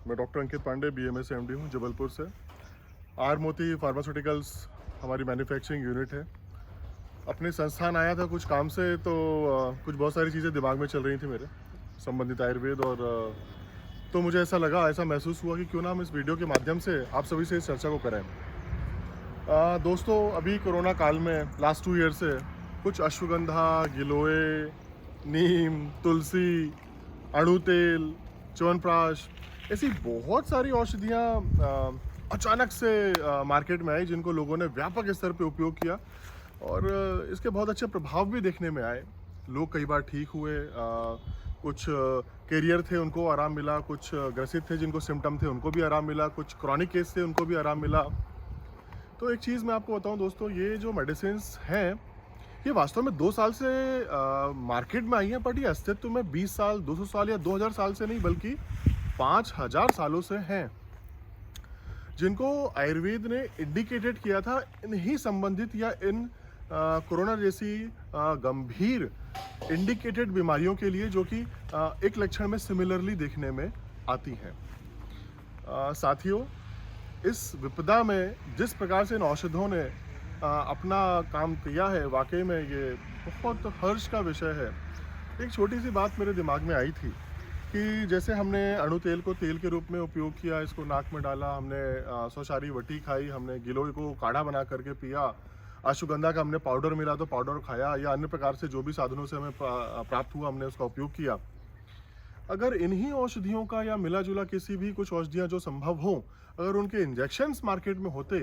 मैं डॉक्टर अंकित Pandey BMS MD हूँ जबलपुर से। आर मोती फार्मास्यूटिकल्स हमारी मैन्युफैक्चरिंग यूनिट है। अपने संस्थान आया था कुछ काम से, तो कुछ बहुत सारी चीज़ें दिमाग में चल रही थी मेरे संबंधित आयुर्वेद, और तो मुझे ऐसा लगा, ऐसा महसूस हुआ कि क्यों ना हम इस वीडियो के माध्यम से आप सभी से इस चर्चा को करें। दोस्तों, अभी कोरोना काल में लास्ट 2 ईयर से कुछ अश्वगंधा, गिलोय, नीम, तुलसी, अड़ू तेल, च्यवनप्राश, ऐसी बहुत सारी औषधियाँ अचानक से मार्केट में आई, जिनको लोगों ने व्यापक स्तर पे उपयोग किया और इसके बहुत अच्छे प्रभाव भी देखने में आए। लोग कई बार ठीक हुए, कुछ कैरियर थे उनको आराम मिला, कुछ ग्रसित थे जिनको सिम्टम थे उनको भी आराम मिला, कुछ क्रॉनिक केस थे उनको भी आराम मिला। तो एक चीज़ मैं आपको बताऊं दोस्तों, ये जो मेडिसिन्स हैं, ये वास्तव में 2 साल से मार्केट में आई हैं, बट ये अस्तित्व में 20 साल, 200 साल या 2000 साल से नहीं, बल्कि 5000 सालों से हैं, जिनको आयुर्वेद ने इंडिकेटेड किया था इन्हीं संबंधित या इन कोरोना जैसी गंभीर इंडिकेटेड बीमारियों के लिए, जो कि एक लक्षण में सिमिलरली देखने में आती हैं। साथियों, इस विपदा में जिस प्रकार से इन औषधों ने अपना काम किया है, वाकई में ये बहुत हर्ष का विषय है। एक छोटी सी बात मेरे दिमाग में आई थी कि जैसे हमने अणु तेल को तेल के रूप में उपयोग किया, इसको नाक में डाला, हमने सौशारी वटी खाई, हमने गिलोय को काढ़ा बना करके पिया, अश्वगंधा का हमने पाउडर मिला तो पाउडर खाया, या अन्य प्रकार से जो भी साधनों से हमें प्राप्त हुआ हमने उसका उपयोग किया। अगर इन्हीं औषधियों का या मिला जुला किसी भी कुछ औषधियाँ जो संभव हों, अगर उनके इंजेक्शन्स मार्केट में होते,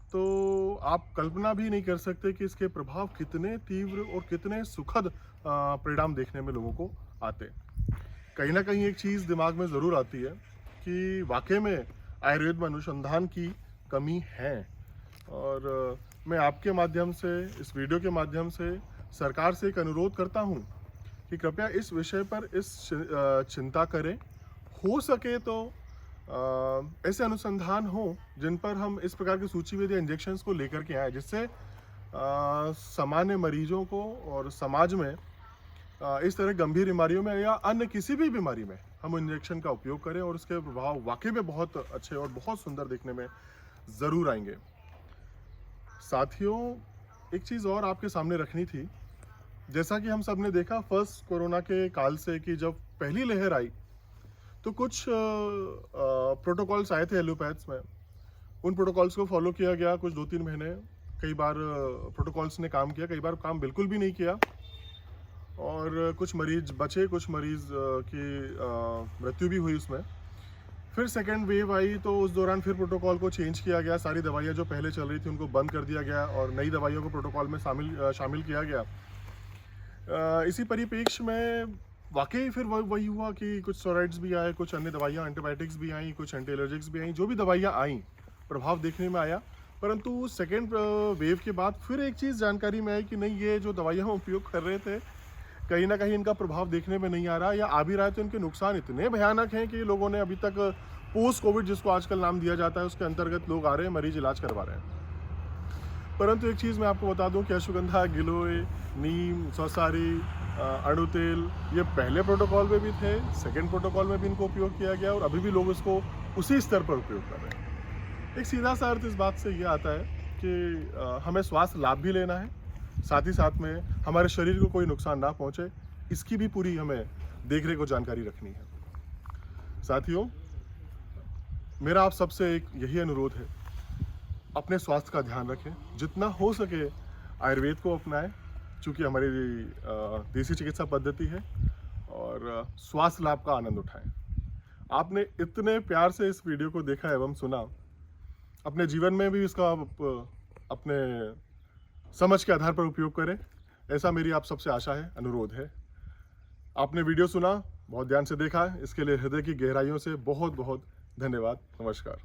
तो आप कल्पना भी नहीं कर सकते कि इसके प्रभाव कितने तीव्र और कितने सुखद परिणाम देखने में लोगों को आते। कहीं ना कहीं एक चीज़ दिमाग में ज़रूर आती है कि वाकई में आयुर्वेद में अनुसंधान की कमी है, और मैं आपके माध्यम से, इस वीडियो के माध्यम से सरकार से एक अनुरोध करता हूँ कि कृपया इस विषय पर चिंता करें। हो सके तो ऐसे अनुसंधान हो जिन पर हम इस प्रकार की सूचीबद्ध इंजेक्शन्स को लेकर के आए, जिससे सामान्य मरीजों को और समाज में इस तरह गंभीर बीमारियों में या अन्य किसी भी बीमारी में हम इंजेक्शन का उपयोग करें, और उसके प्रभाव वाकई में बहुत अच्छे और बहुत सुंदर देखने में ज़रूर आएंगे। साथियों, एक चीज़ और आपके सामने रखनी थी। जैसा कि हम सब ने देखा फर्स्ट कोरोना के काल से, कि जब पहली लहर आई तो कुछ प्रोटोकॉल्स आए थे एलोपैथ्स में, उन प्रोटोकॉल्स को फॉलो किया गया कुछ 2-3 महीने। कई बार प्रोटोकॉल्स ने काम किया, कई बार काम बिल्कुल भी नहीं किया, और कुछ मरीज बचे, कुछ मरीज की मृत्यु भी हुई उसमें। फिर सेकेंड वेव आई तो उस दौरान फिर प्रोटोकॉल को चेंज किया गया, सारी दवाइयाँ जो पहले चल रही थी उनको बंद कर दिया गया और नई दवाइयों को प्रोटोकॉल में शामिल किया गया। इसी परिप्रेक्ष्य में वाकई फिर वही हुआ कि कुछ स्टेरॉइड्स भी आए, कुछ अन्य दवाइयाँ, एंटीबायोटिक्स भी आई, कुछ एंटी एलर्जिक्स भी आई, जो भी दवाइयाँ आई प्रभाव देखने में आया। परंतु सेकेंड वेव के बाद फिर एक चीज़ जानकारी में आई कि नहीं, ये जो दवाइयाँ हम उपयोग कर रहे थे, कहीं ना कहीं इनका प्रभाव देखने में नहीं आ रहा, या आ भी रहा है तो इनके नुकसान इतने भयानक हैं कि लोगों ने अभी तक पोस्ट कोविड, जिसको आजकल नाम दिया जाता है, उसके अंतर्गत लोग आ रहे हैं, मरीज इलाज करवा रहे हैं। परंतु एक चीज़ मैं आपको बता दूं कि अश्वगंधा, गिलोय, नीम, सौसारी, अणु तेल, ये पहले प्रोटोकॉल में भी थे, सेकेंड प्रोटोकॉल में भी इनको उपयोग किया गया, और अभी भी लोग इसको उसी स्तर पर उपयोग कर रहे हैं। एक सीधा सा अर्थ इस बात से ये आता है कि हमें स्वास्थ्य लाभ भी लेना है, साथ ही साथ में हमारे शरीर को कोई नुकसान ना पहुंचे, इसकी भी पूरी हमें देखरेख और जानकारी रखनी है। साथियों, मेरा आप सबसे एक यही अनुरोध है, अपने स्वास्थ्य का ध्यान रखें, जितना हो सके आयुर्वेद को अपनाएं, चूँकि हमारी देसी चिकित्सा पद्धति है, और स्वास्थ्य लाभ का आनंद उठाएं। आपने इतने प्यार से इस वीडियो को देखा एवं सुना, अपने जीवन में भी इसका अपने समझ के आधार पर उपयोग करें, ऐसा मेरी आप सबसे आशा है, अनुरोध है। आपने वीडियो सुना, बहुत ध्यान से देखा, इसके लिए हृदय की गहराइयों से बहुत बहुत धन्यवाद। नमस्कार।